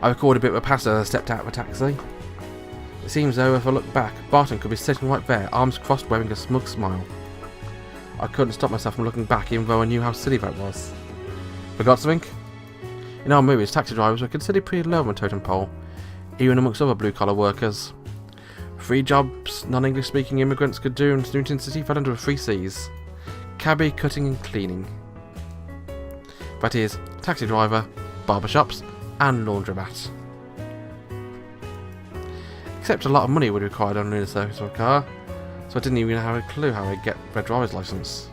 I recorded a bit of a pass as I stepped out of a taxi. It seems though if I look back, Barton could be sitting right there, arms crossed, wearing a smug smile. I couldn't stop myself from looking back even though I knew how silly that was. Forgot something? In our movies, taxi drivers were considered pretty low on the totem pole, even amongst other blue-collar workers. 3 jobs non-English speaking immigrants could do in Newton City fell under the 3 C's. Cabbie, cutting and cleaning. That is, taxi driver, barbershops and laundromat. Except a lot of money would be required on the surface of a car, so I didn't even have a clue how I'd get their driver's licence.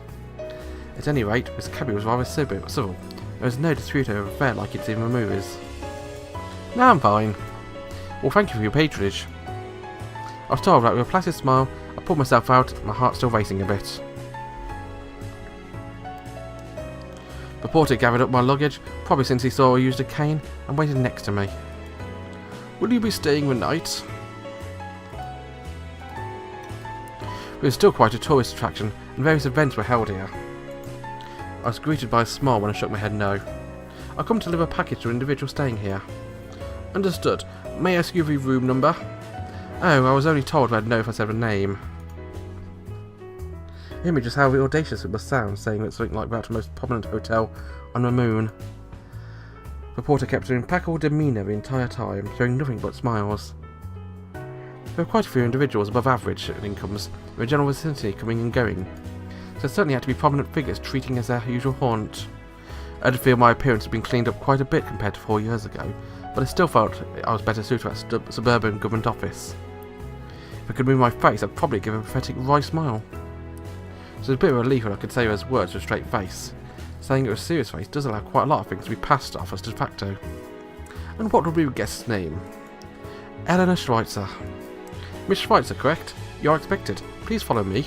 At any rate, this cabbie was rather civil. There was no dispute over fare like you'd see in the movies. Now I'm fine. Well, thank you for your patronage. I was told that with a placid smile, I pulled myself out, my heart still racing a bit. The porter gathered up my luggage, probably since he saw I used a cane, and waited next to me. Will you be staying the night? It was still quite a tourist attraction, and various events were held here. I was greeted by a smile when I shook my head no. I've come to deliver a package to an individual staying here. Understood. May I ask you the room number? Oh, I was only told I'd know if I said a name. Hear me just how audacious it must sound, saying that something like that to the most prominent hotel on the moon. The porter kept an impeccable demeanour the entire time, showing nothing but smiles. There were quite a few individuals above average in incomes in the general vicinity coming and going, so there certainly had to be prominent figures treating as their usual haunt. I did feel my appearance had been cleaned up quite a bit compared to 4 years ago, but I still felt I was better suited for that suburban government office. If I could move my face, I'd probably give a pathetic wry smile. So it was a bit of a relief when I could say those words with a straight face. Saying it with a serious face does allow quite a lot of things to be passed off as de facto. And what would be the guest's name? Eleanor Schweitzer. Miss Schweitzer, correct? You are expected. Please follow me.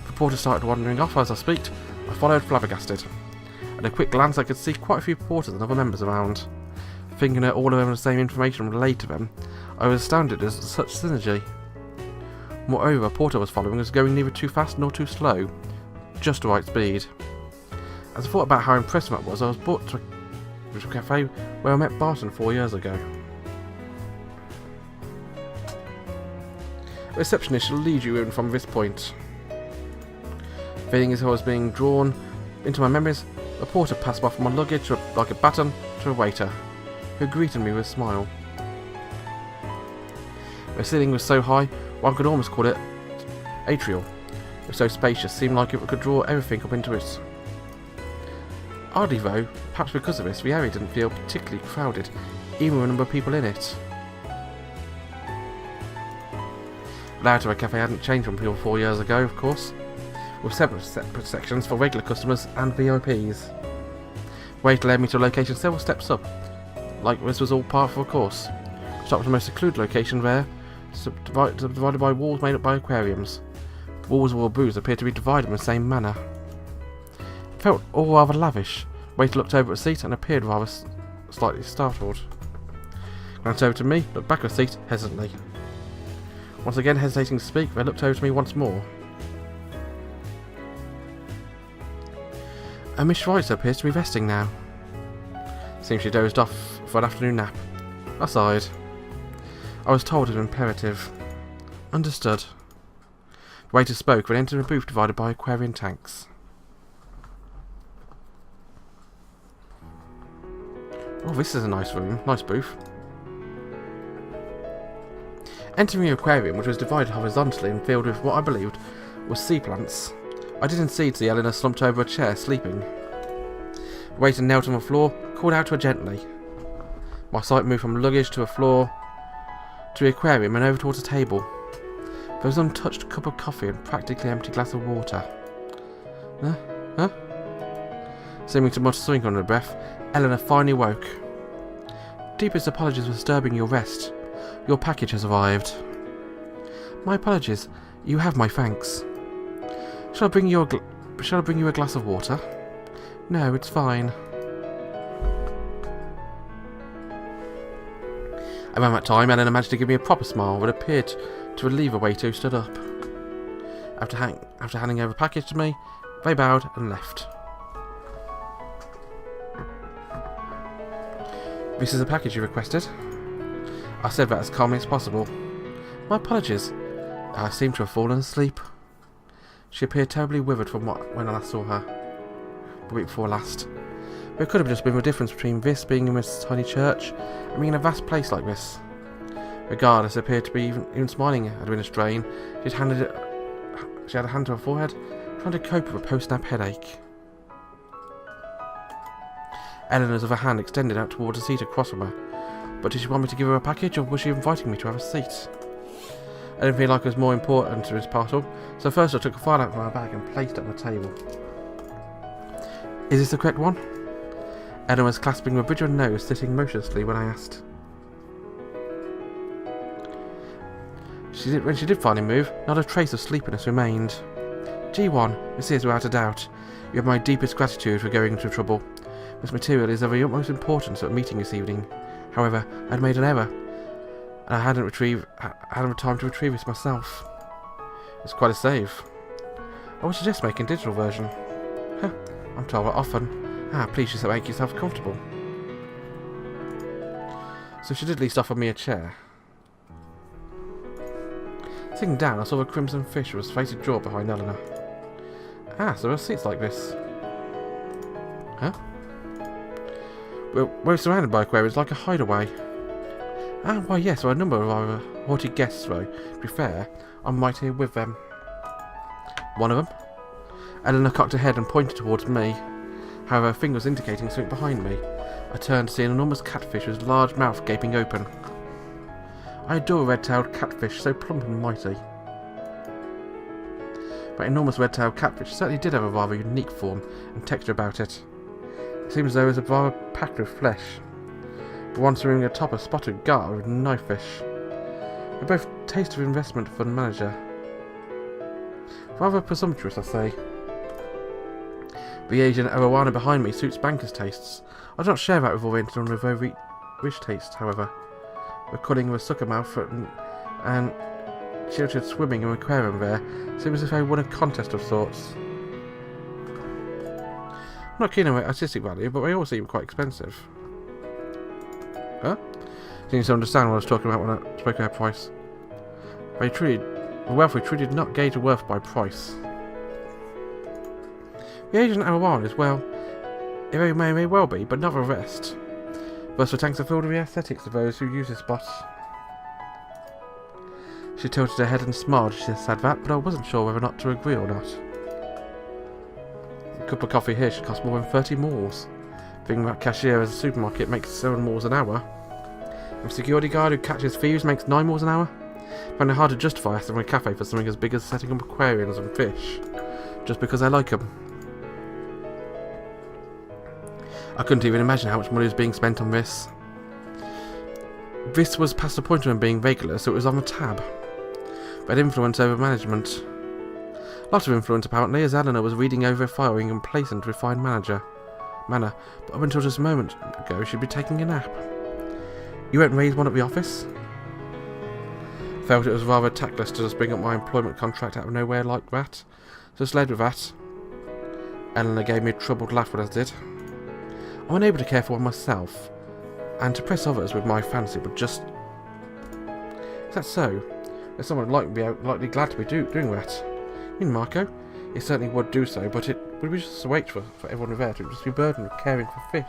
The porter started wandering off as I speaked. I followed flabbergasted. At a quick glance I could see quite a few porters and other members around. Thinking that all of them had the same information relayed to them, I was astounded at such synergy. Moreover, Porter was following us, going neither too fast nor too slow, just the right speed. As I thought about how impressive that was, I was brought to a cafe where I met Barton 4 years ago. The receptionist shall lead you in from this point. Feeling as though I was being drawn into my memories, the porter passed off my luggage like a baton to a waiter, who greeted me with a smile. The ceiling was so high, one could almost call it atrial. It was so spacious, seemed like it could draw everything up into it. Oddly though, perhaps because of this, the area didn't feel particularly crowded, even with a number of people in it. The layout of a cafe hadn't changed from 4 years ago, of course, with separate sections for regular customers and VIPs. The waiter led me to a location several steps up, like this was all part of a course. Stopped at the most secluded location there, divided by walls made up by aquariums. The walls of all booths appeared to be divided in the same manner. It felt all rather lavish. The waiter looked over at the seat and appeared rather slightly startled. Glanced over to me, looked back at the seat hesitantly. Once again hesitating to speak, they looked over to me once more. And Miss Schweitzer appears to be resting now. Seems she dozed off for an afternoon nap. I sighed. I was told it was imperative. Understood. The waiter spoke and entered a booth divided by aquarium tanks. Oh, this is a nice room. Nice booth. Entering the aquarium, which was divided horizontally and filled with what I believed was sea plants, I did indeed see Eleanor slumped over a chair, sleeping. The waiter knelt on the floor, called out to her gently. My sight moved from luggage to a floor, to the aquarium and over towards the table. There was an untouched cup of coffee and practically empty glass of water. Huh? Seeming to mutter something under her breath, Eleanor finally woke. Deepest apologies for disturbing your rest. Your package has arrived. My apologies. You have my thanks. Shall I bring you a glass of water? No, it's fine. Around that time, Eleanor managed to give me a proper smile that appeared to relieve a waiter who stood up. After handing over a package to me, they bowed and left. This is a package you requested. I said that as calmly as possible. My apologies. I seem to have fallen asleep. She appeared terribly withered from when I last saw her. The week before last. But it could have just been the difference between this being in this tiny church and being in a vast place like this. Regardless, it appeared to be even smiling had been a strain. She had a hand to her forehead, trying to cope with a post-nap headache. Eleanor's other hand extended out towards a seat across from her. But did she want me to give her a package, or was she inviting me to have a seat? I didn't feel like it was more important to this parcel, so first I took a file out from my bag and placed it on the table. Is this the correct one? Eleanor was clasping the bridge of her nose, sitting motionlessly when I asked. When she did finally move, not a trace of sleepiness remained. G1, this is without a doubt. You have my deepest gratitude for going to trouble. This material is of the utmost importance at a meeting this evening. However, I had made an error, and I hadn't time to retrieve it myself. It's quite a save. I would suggest making a digital version. Huh, I'm told that often. Please just make yourself comfortable. So she did at least offer me a chair. Sitting down, I saw the crimson fish with his fated jaw behind Eleanor. So there are seats like this. Huh? We're surrounded by aquariums like a hideaway. Why yes, there are a number of our haughty guests though. To be fair, I'm right here with them. One of them? Eleanor cocked her head and pointed towards me. However, her finger was indicating something behind me. I turned to see an enormous catfish with his large mouth gaping open. I adore a red-tailed catfish, so plump and mighty. That enormous red-tailed catfish certainly did have a rather unique form and texture about it. It seemed as though it was rather packed with flesh. The one swimming atop a spotted gar with knifefish. They both taste of investment fund manager. Rather presumptuous, I say. The Asian arowana behind me suits bankers' tastes. I do not share that with Oriental and very rich tastes, however. The cunning of a sucker mouth and children swimming in an aquarium there seems as if I won a contest of sorts. I'm not keen on their artistic value, but they all seem quite expensive. Huh? Seems to understand what I was talking about when I spoke about price. The wealthy truly did not gauge a worth by price. The Asian arowana is, well, it may well be, but not the rest. Thus the tanks are filled with the aesthetics of those who use this spot. She tilted her head and smiled as she said that, but I wasn't sure whether or not to agree or not. A cup of coffee here should cost more than 30 moors. Being that cashier as a supermarket makes 7 moors an hour. And the security guard who catches thieves makes 9 moors an hour. I find it hard to justify asking a cafe for something as big as setting up aquariums and fish, just because I like them. I couldn't even imagine how much money was being spent on this. This was past the point of being regular, so it was on the tab. But influence over management. Lots of influence apparently, as Eleanor was reading over a file in complacent, refined manner. But up until just a moment ago, she'd be taking a nap. You won't raise one at the office? Felt it was rather tactless to just bring up my employment contract out of nowhere like that. Just led with that. Eleanor gave me a troubled laugh when I did. I'm unable to care for myself, and to press others with my fancy would just... Is that so? There's someone likely glad to be doing that. I mean, Marco, he certainly would do so, but it would be just a wait for everyone there to just be burdened with caring for fish.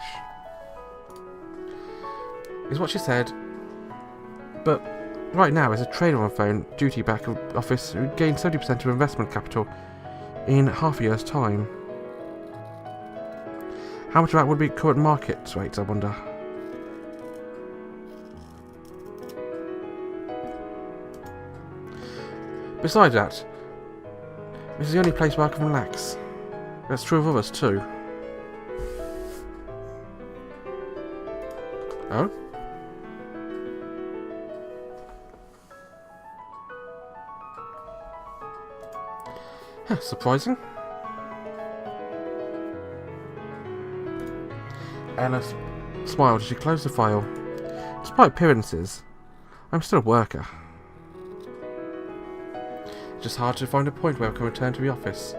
Is what she said, but right now as a trader on the phone, duty back office who gained 70% of investment capital in half a year's time. How much of that would be current market rates, I wonder? Besides that, this is the only place where I can relax. That's true of others too. Oh? Surprising. Ella smiled as she closed the file. Despite appearances, I'm still a worker. It's just hard to find a point where I can return to the office.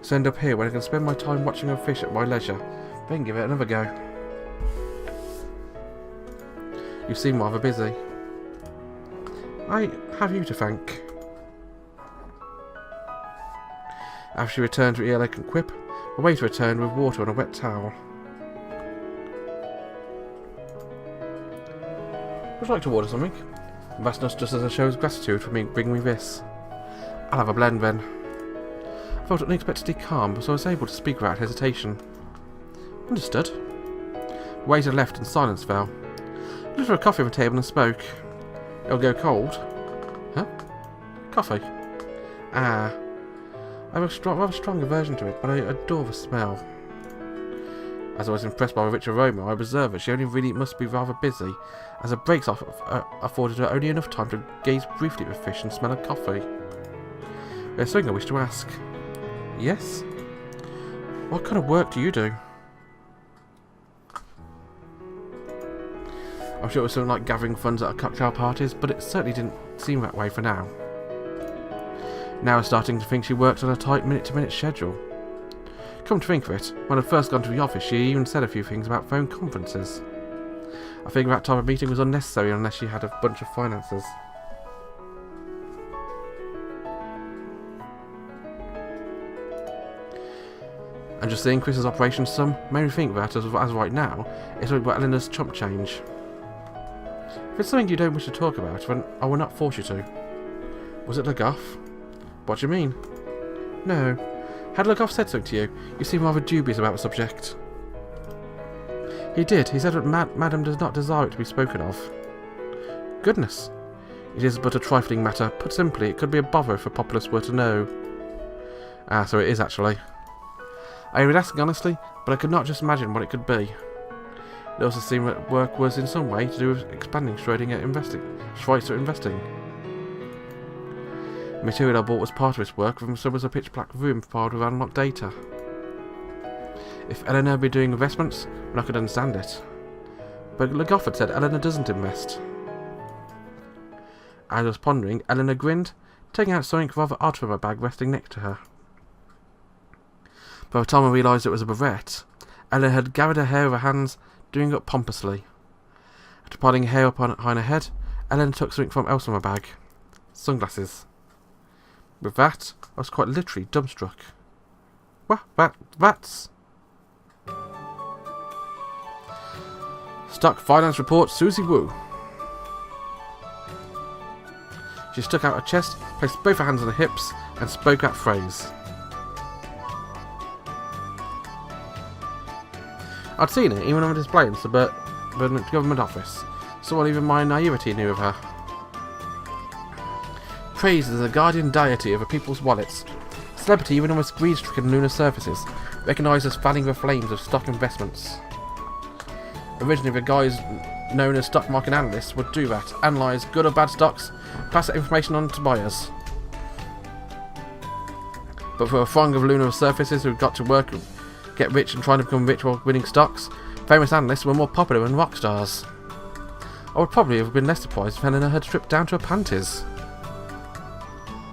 So end up here when I can spend my time watching a fish at my leisure, then give it another go. You seem rather busy. I have you to thank. After she returned to the elegant quip, the waiter returned with water and a wet towel. Would you like to order something? That's not just as a show of gratitude for me bringing me this. I'll have a blend then. I felt unexpectedly calm, so I was able to speak without hesitation. Understood. The waiter left and silence fell. I looked for a coffee on the table and spoke. It'll go cold. Huh? Coffee? Ah. I have a rather strong aversion to it, but I adore the smell. As I was impressed by the rich aroma, I observed that she only really must be rather busy, as her breaks afforded her only enough time to gaze briefly at the fish and smell of coffee. There's something I wish to ask. Yes? What kind of work do you do? I'm sure it was something like gathering funds at cocktail parties, but it certainly didn't seem that way for now. Now I was starting to think she worked on a tight minute-to-minute schedule. Come to think of it, when I'd first gone to the office, she even said a few things about phone conferences. I figured that type of meeting was unnecessary unless she had a bunch of finances. And just seeing Chris's operation sum made me think that, as right now, it's about Eleanor's chump change. If it's something you don't wish to talk about, then I will not force you to. Was it Le Goff? What do you mean? No. Had Le Goff said something to you? You seem rather dubious about the subject. He did. He said that Madam does not desire it to be spoken of. Goodness. It is but a trifling matter. Put simply, it could be a bother if the populace were to know. Ah, so it is actually. I would ask honestly, but I could not just imagine what it could be. It also seemed that work was in some way to do with expanding Schweizer investing. The material I bought was part of his work, and so was a pitch-black room piled with unlocked data. If Eleanor had been doing investments, then I could understand it. But Le Goff had said Eleanor doesn't invest. As I was pondering, Eleanor grinned, taking out something rather odd from her bag resting next to her. By the time I realised it was a barrette, Eleanor had gathered her hair with her hands, doing it pompously. After piling her hair up behind her head, Eleanor took something from else from her bag. Sunglasses. With that, I was quite literally dumbstruck. That's... Stock Finance Report, Susie Wu. She stuck out her chest, placed both her hands on her hips, and spoke that phrase. I'd seen it even on a display in the suburban government office. Someone even my naivety knew of her. Praised as a guardian deity of a people's wallets, celebrity even amongst greed-stricken lunar surfaces, recognised as fanning the flames of stock investments. Originally, the guys known as stock market analysts would do that, analyse good or bad stocks, pass that information on to buyers. But for a throng of lunar surfaces who got to work, get rich and trying to become rich while winning stocks, famous analysts were more popular than rock stars. I would probably have been less surprised if Eleanor had stripped down to her panties.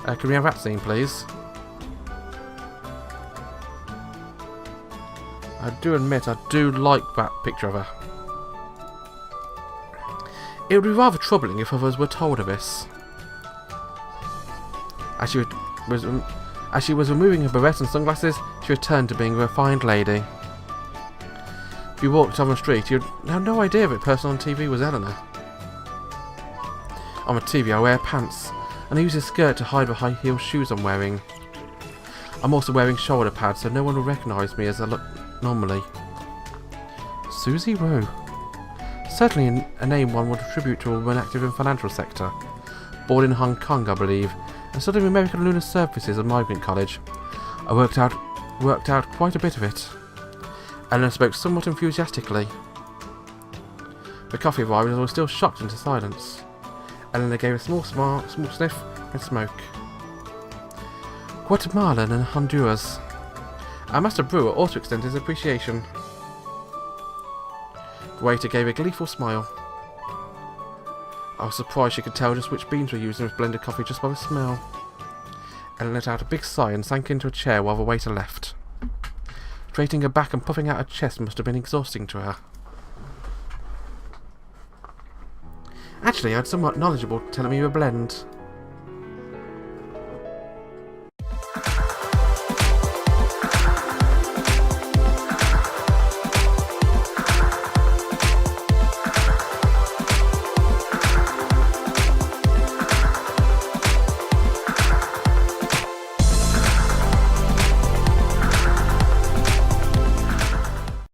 Can we have that scene, please? I do admit I do like that picture of her. It would be rather troubling if others were told of this. As she was removing her barrette and sunglasses, she returned to being a refined lady. If you walked on the street, you'd have no idea that person on TV was Eleanor. On the TV, I wear pants, and I use a skirt to hide the high-heeled shoes I'm wearing. I'm also wearing shoulder pads, so no one will recognise me as I look normally. Susie Wu. Certainly a name one would attribute to a woman active in the financial sector. Born in Hong Kong, I believe, and studying American Lunar Surfaces at Migrant College. I worked out quite a bit of it. Eleanor spoke somewhat enthusiastically. The coffee arrived and I was still shocked into silence. Eleanor gave a small sniff and smoke. Guatemala and Honduras. Our master brewer also extended his appreciation. The waiter gave a gleeful smile. I was surprised she could tell just which beans were used in this blended coffee just by the smell. Eleanor let out a big sigh and sank into a chair while the waiter left. Straightening her back and puffing out her chest must have been exhausting to her. Actually, I had somewhat knowledgeable telling me you were a blend.